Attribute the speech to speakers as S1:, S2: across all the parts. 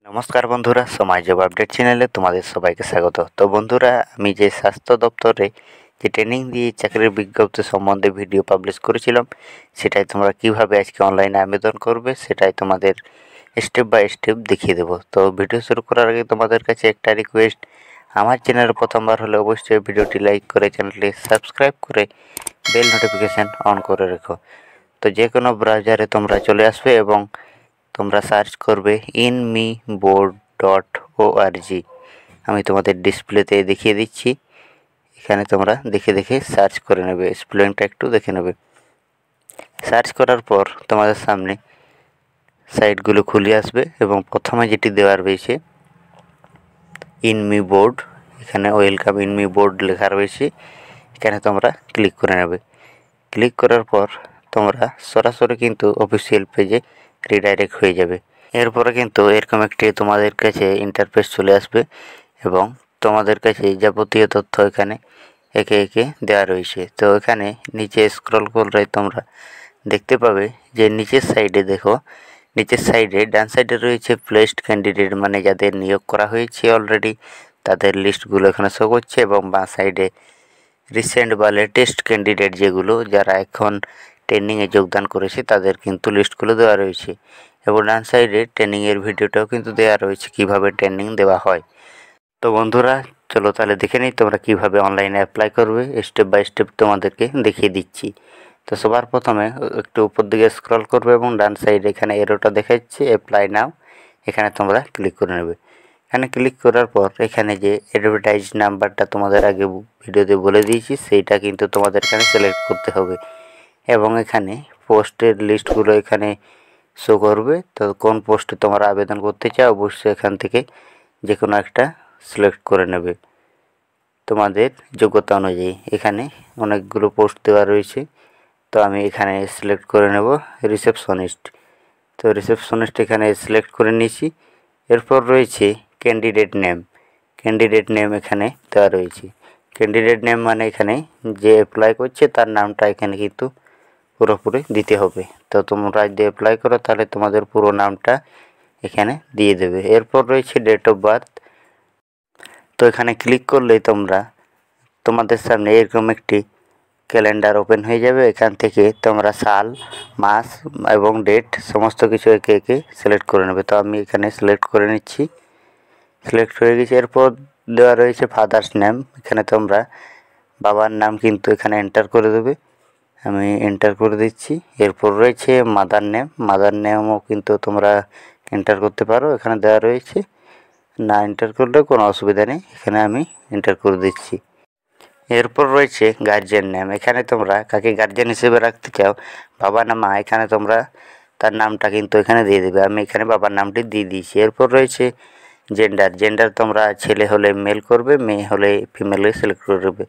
S1: নমস্কার বন্ধুরা, সময় জব আপডেট চ্যানেলে তোমাদের সবাইকে স্বাগত। তো বন্ধুরা, আমি যে স্বাস্থ্য দপ্তরে যে ট্রেনিং দিয়ে চাকরির বিজ্ঞপ্তি সম্বন্ধে ভিডিও পাবলিশ করেছিলাম, সেটাই তোমরা কিভাবে আজকে অনলাইনে আবেদন করবে সেটাই তোমাদের স্টেপ বাই স্টেপ দেখিয়ে দেবো। তো ভিডিও শুরু করার আগে তোমাদের কাছে একটা রিকোয়েস্ট, আমার চ্যানেলে প্রথমবার হলে অবশ্যই ভিডিওটি লাইক করে চ্যানেলটি সাবস্ক্রাইব করে বেল নোটিফিকেশান অন করে রেখো। তো যে কোনো ব্রাউজারে তোমরা চলে আসবে এবং তোমরা সার্চ করবে inmiboard.org। আমি তোমাদের ডিসপ্লেতে দেখিয়ে দিচ্ছি, এখানে তোমরা দেখে সার্চ করে নেবে, স্পেলিংটা একটু দেখে নেবে। সার্চ করার পর তোমাদের সামনে সাইটগুলো খুলে আসবে এবং প্রথমে যেটি দেওয়া রয়েছে ইনমিবোর্ড, এখানে ওয়েলকাম ইনমিবোর্ড লেখা রয়েছে, এখানে তোমরা ক্লিক করে নেবে। ক্লিক করার পর তোমরা সরাসরি কিন্তু অফিসিয়াল পেজে রিডাইরেক্ট হয়ে যাবে। এরপরে কিন্তু এরকম একটি তোমাদের কাছে ইন্টারফেস চলে আসবে এবং তোমাদের কাছে যাবতীয় তথ্য এখানে একে একে দেওয়া রয়েছে। তো এখানে নিচে স্ক্রল করলে তোমরা দেখতে পাবে যে নিচের সাইডে দেখো, নিচের সাইডে ডান সাইডে রয়েছে প্লেসড ক্যান্ডিডেট, মানে যাদের নিয়োগ করা হয়েছে অলরেডি তাদের লিস্টগুলো এখানে শো করছে, এবং বাঁ সাইডে রিসেন্ট বা লেটেস্ট ক্যান্ডিডেট যেগুলো যারা এখন ট্রেনিংয়ে যোগদান করেছে তাদের কিন্তু লিস্টগুলো দেওয়া রয়েছে, এবং ডান সাইডে ট্রেনিংয়ের ভিডিওটাও কিন্তু দেওয়া রয়েছে কীভাবে ট্রেনিং দেওয়া হয়। তো বন্ধুরা, চলো তাহলে দেখে নিই তোমরা কীভাবে অনলাইনে অ্যাপ্লাই করবে, স্টেপ বাই স্টেপ তোমাদেরকে দেখিয়ে দিচ্ছি। তো সবার প্রথমে একটু উপর দিকে স্ক্রল করবে এবং ডান সাইডে এখানে এরোটা দেখাচ্ছে অ্যাপ্লাই নাও, এখানে তোমরা ক্লিক করে নেবে। এখানে ক্লিক করার পর এখানে যে অ্যাডভার্টাইজ নাম্বারটা তোমাদের আগে ভিডিওতে বলে দিয়েছি সেইটা কিন্তু তোমাদের এখানে সিলেক্ট করতে হবে, এবং এখানে পোস্টের লিস্টগুলো এখানে শো করবে। তো কোন পোস্টে তোমরা আবেদন করতে চাও অবশ্যই এখান থেকে যে কোনো একটা সিলেক্ট করে নেবে তোমাদের যোগ্যতা অনুযায়ী। এখানে অনেকগুলো পোস্ট দেওয়া রয়েছে, তো আমি এখানে সিলেক্ট করে নেব রিসেপশনিস্ট। তো রিসেপশনিস্ট এখানে সিলেক্ট করে নিয়েছি। এরপর রয়েছে ক্যান্ডিডেট নেম, ক্যান্ডিডেট নেম এখানে দেওয়া রয়েছে। ক্যান্ডিডেট নেম মানে এখানে যে অ্যাপ্লাই করছে তার নামটা এখানে কিন্তু পুরোপুরি দিতে হবে। তো তোমরা যদি অ্যাপ্লাই করো তাহলে তোমাদের পুরো নামটা এখানে দিয়ে দেবে। এরপর রয়েছে ডেট অফ বার্থ। তো এখানে ক্লিক করলেই তোমাদের সামনে এরকম একটি ক্যালেন্ডার ওপেন হয়ে যাবে। এখান থেকে তোমরা সাল, মাস এবং ডেট সমস্ত কিছু একে একে সিলেক্ট করে নেবে। তো আমি এখানে সিলেক্ট করে নিচ্ছি, সিলেক্ট হয়ে গেছে। এরপর দেওয়া রয়েছে ফাদার্স নেম, এখানে তোমরা বাবার নাম কিন্তু এখানে এন্টার করে দেবে, আমি এন্টার করে দিচ্ছি। এরপর রয়েছে মাদার নেম, মাদার নেমও কিন্তু তোমরা এন্টার করতে পারো, এখানে দেওয়া রয়েছে, না এন্টার করলেও কোনো অসুবিধা নেই, এখানে আমি এন্টার করে দিচ্ছি। এরপর রয়েছে গার্জিয়ান নেম, এখানে তোমরা কাকে গার্জিয়ান হিসেবে রাখতে চাও, বাবা না মা, এখানে তোমরা তার নামটা কিন্তু এখানে দিয়ে দেবে, আমি এখানে বাবার নামটি দিয়ে দিয়েছি। এরপর রয়েছে জেন্ডার, জেন্ডার তোমরা ছেলে হলে মেল করবে, মেয়ে হলে ফিমেলে সিলেক্ট করে দেবে।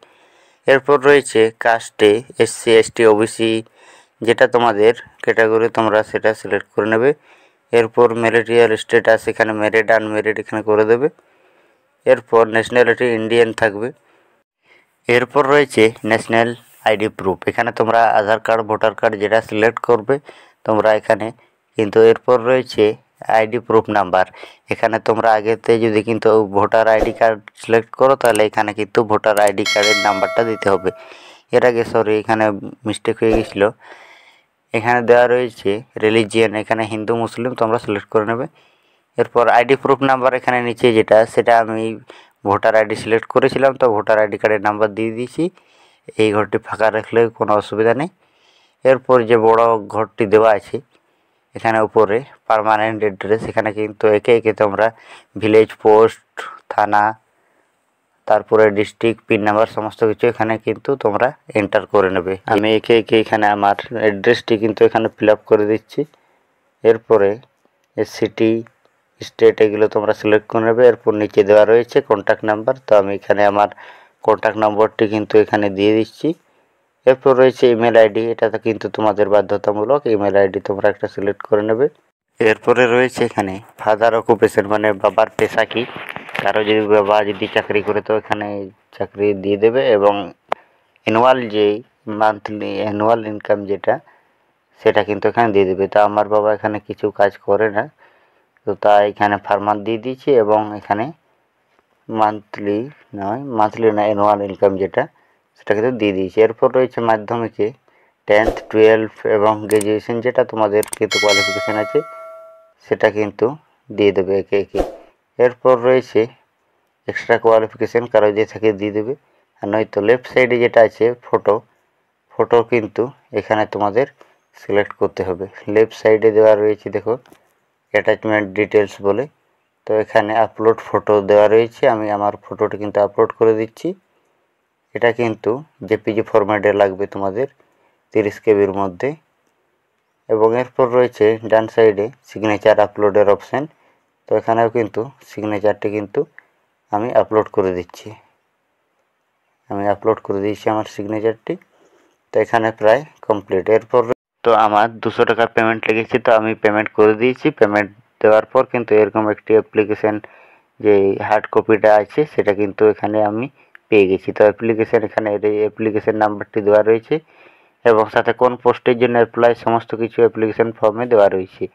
S1: এরপর রয়েছে কাস্টে এসসি এসটি ওবিসি, যেটা তোমাদের ক্যাটাগরি তোমরা সেটা সিলেক্ট করে নেবে। এরপর ম্যারিটাল স্ট্যাটাস, এখানে ম্যারিড আনম্যারিড এখানে করে দেবে। এরপর ন্যাশনালিটি ইন্ডিয়ান থাকবে। এরপর রয়েছে ন্যাশনাল আইডি প্রুফ, এখানে তোমরা আধার কার্ড, ভোটার কার্ড যেটা সিলেক্ট করবে তোমরা এখানে কিন্তু। এরপর রয়েছে আইডি প্রুফ নাম্বার, এখানে তোমরা আগেতে যদি কিন্তু ভোটার আইডি কার্ড সিলেক্ট করো তাহলে এখানে কিন্তু ভোটার আইডি কার্ডের নাম্বারটা দিতে হবে। এর আগে এখানে মিস্টেক হয়ে গেছিলো, এখানে দেওয়া রয়েছে রিলিজিয়ান, এখানে হিন্দু মুসলিম তোমরা সিলেক্ট করে নেবে। এরপর আইডি প্রুফ নাম্বার এখানে নিচে যেটা, সেটা আমি ভোটার আইডি সিলেক্ট করেছিলাম, তো ভোটার আইডি কার্ডের নাম্বার দিয়ে দিয়েছি, এই ঘরটি ফাঁকা রাখলে কোনো অসুবিধা নেই। এরপর যে বড় ঘরটি দেওয়া আছে এখানে উপরে পার্মানেন্ট অ্যাড্রেস, এখানে কিন্তু একে একে তোমরা ভিলেজ, পোস্ট, থানা, তারপরে ডিস্ট্রিক্ট, পিন নাম্বার সমস্ত কিছু এখানে কিন্তু তোমরা এন্টার করে নেবে। আমি একে একে এখানে আমার অ্যাড্রেসটি কিন্তু এখানে ফিল আপ করে দিচ্ছি। এরপরে সিটি, স্টেট এগুলো তোমরা সিলেক্ট করে নেবে। এরপর নিচে দেওয়া রয়েছে কন্ট্যাক্ট নাম্বার, তো আমি এখানে আমার কন্ট্যাক্ট নম্বরটি কিন্তু এখানে দিয়ে দিচ্ছি। এরপর রয়েছে ইমেল আইডি, এটাতে কিন্তু তোমাদের বাধ্যতামূলক, ইমেল আইডি তোমরা একটা সিলেক্ট করে নেবে। এরপরে রয়েছে এখানে ফাদার অকুপেশন, মানে বাবার পেশা কি, কারো যদি বাবা যদি চাকরি করে তো এখানে চাকরি দিয়ে দেবে, এবং অ্যানুয়াল যে মান্থলি অ্যানুয়াল ইনকাম যেটা সেটা কিন্তু এখানে দিয়ে দেবে। তো আমার বাবা এখানে কিছু কাজ করে না, তো তাই এখানে ফার্মার দিয়ে দিয়েছি এবং এখানে মান্থলি না অ্যানুয়াল ইনকাম যেটা সেটা কিন্তু দিয়ে দিয়েছি। এরপর রয়েছে মাধ্যমিকে 10th 12 এবং গ্র্যাজুয়েশন যেটা তোমাদের কিন্তু কোয়ালিফিকেশান আছে সেটা কিন্তু দিয়ে দেবে একে একে। এরপর রয়েছে এক্সট্রা কোয়ালিফিকেশান কারো যে থাকে দিয়ে দেবে, আর নয়তো লেফট সাইডে যেটা আছে ফটো কিন্তু এখানে তোমাদের সিলেক্ট করতে হবে। লেফট সাইডে দেওয়া রয়েছে দেখো অ্যাটাচমেন্ট ডিটেলস বলে, তো এখানে আপলোড ফটো দেওয়া রয়েছে। আমি আমার ফটোটা কিন্তু আপলোড করে দিচ্ছি। এটা কিন্তু জেপিজি ফরম্যাটে লাগবে তোমাদের 30 কেবির মধ্যে। এবং এরপর রয়েছে ডান সাইডে সিগনেচার আপলোডের অপশান, তো এখানেও কিন্তু সিগনেচারটি কিন্তু আমি আপলোড করে দিচ্ছি। আমার সিগনেচারটি, তো এখানে প্রায় কমপ্লিট। এরপর তো আমার 200 টাকা পেমেন্ট লেগেছে, তো আমি পেমেন্ট করে দিয়েছি। পেমেন্ট দেওয়ার পর কিন্তু এরকম একটি অ্যাপ্লিকেশান যে হার্ড কপিটা আছে সেটা কিন্তু এখানে আমি পেয়ে গেছি। তো অ্যাপ্লিকেশান এখানে এই অ্যাপ্লিকেশান নাম্বারটি দেওয়া রয়েছে এবং সাথে কোন পোস্টের জন্য অ্যাপ্লাই সমস্ত কিছু অ্যাপ্লিকেশান ফর্মে দেওয়া রয়েছে।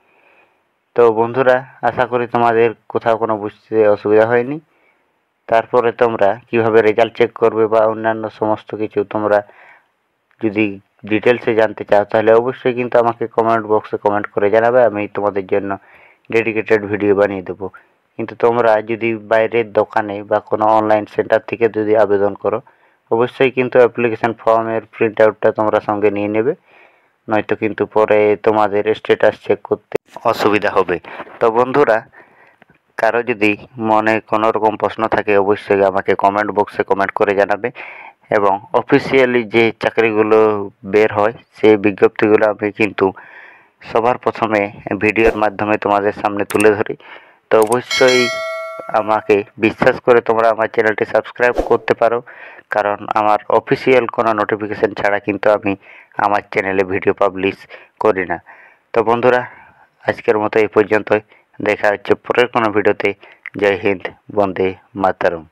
S1: তো বন্ধুরা, আশা করি তোমাদের কোথাও কোনো বুঝতে অসুবিধা হয়নি। তারপরে তোমরা কিভাবে রেজাল্ট চেক করবে বা অন্যান্য সমস্ত কিছু তোমরা যদি ডিটেলসে জানতে চাও তাহলে অবশ্যই কিন্তু আমাকে কমেন্ট বক্সে কমেন্ট করে জানাবে। আমি তোমাদের জন্য ডেডিকেটেড ভিডিও বানিয়ে দেবো। কিন্তু তোমরা যদি বাইরের দোকানে বা কোনো অনলাইন সেন্টার থেকে যদি আবেদন করো অবশ্যই কিন্তু অ্যাপ্লিকেশান ফর্মের প্রিন্ট আউটটা তোমরা সঙ্গে নিয়ে নেবে, নয়তো কিন্তু পরে তোমাদের স্ট্যাটাস চেক করতে অসুবিধা হবে। তো বন্ধুরা, কারো যদি মনে কোনো রকম প্রশ্ন থাকে অবশ্যই আমাকে কমেন্ট বক্সে কমেন্ট করে জানাবে। এবং অফিসিয়ালি যে চাকরিগুলো বের হয় সেই বিজ্ঞপ্তিগুলো আমি কিন্তু সবার প্রথমে ভিডিওর মাধ্যমে তোমাদের সামনে তুলে ধরি। তো অবশ্যই আমাকে বিশ্বাস করে তোমরা আমার চ্যানেলটি সাবস্ক্রাইব করতে পারো, কারণ আমার অফিসিয়াল কোনো নোটিফিকেশান ছাড়া কিন্তু আমি আমার চ্যানেলে ভিডিও পাবলিশ করি না। তো বন্ধুরা, আজকের মতো এই পর্যন্তই। দেখা হচ্ছে পরের কোনো ভিডিওতে। জয় হিন্দ, বন্দে মাতরম।